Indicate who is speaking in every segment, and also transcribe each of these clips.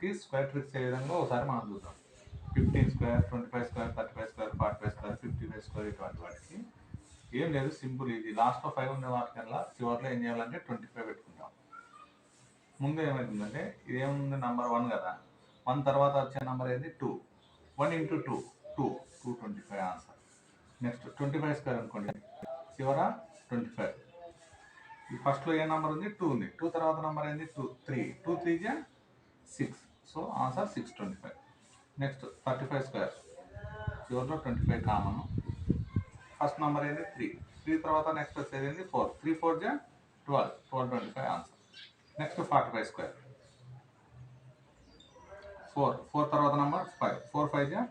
Speaker 1: వాటికి square tricks ఏ విధంగా ఒకసారి మనం చూద్దాం. 15 square, 25 square, 35 square, 45 square, 55 square ఇటువంటి వాటికి ఏం లేదు, సింపుల్. ఇది లాస్ట్లో 5 ఉండే వాటికల్లా చివరిలో ఏం చేయాలంటే 25 పెట్టుకుంటాం. ముందు ఏమవుతుందంటే ఇది ఏముంది, నెంబర్ 1 కదా, 1 తర్వాత వచ్చే నెంబర్ ఏంది 2. 1 ఇంటూ 2 225 ఆన్సర్. నెక్స్ట్ 25 స్క్వేర్ అనుకోండి, చివర 25. ఈ ఫస్ట్లో ఏ నెంబర్ ఉంది, 2 ఉంది. 2 తర్వాత నెంబర్ ఏంది 3. 2 3 జా 6. So answer 625. నెక్స్ట్ 35 స్క్వేర్, చివరిలో 25 కామన్. ఫస్ట్ నెంబర్ ఏంది 3. 3 తర్వాత నెక్స్ట్ వచ్చేది ఏంది 4. 3 4 జా 12. 1225 ఆన్సర్. నెక్స్ట్ 45 స్క్వేర్, 4 తర్వాత నెంబర్ 5. 4 5 జా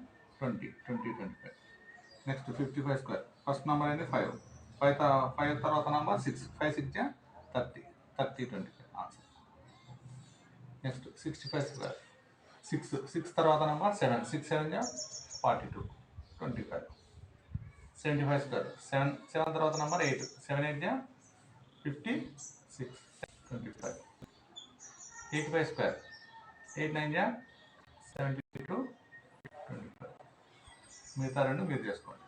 Speaker 1: 20. 25. నెక్స్ట్ 55 స్క్వేర్, ఫస్ట్ నెంబర్ ఏంది 5. 5 తర్వాత నెంబర్ 6. 5 6 జా 30. 25 ఆన్సర్. నెక్స్ట్ 65 స్క్వేర్, 6 తర్వాత నెంబర్ 7. 6 7 జా 42. 25. 75 స్క్వేర్, 7 తర్వాత నెంబర్ 8. 7 8 జా 56. 25. 85 స్క్వేర్, 8 9 జా 72. 25. మిగతా రెండు మీరు చేసుకోండి.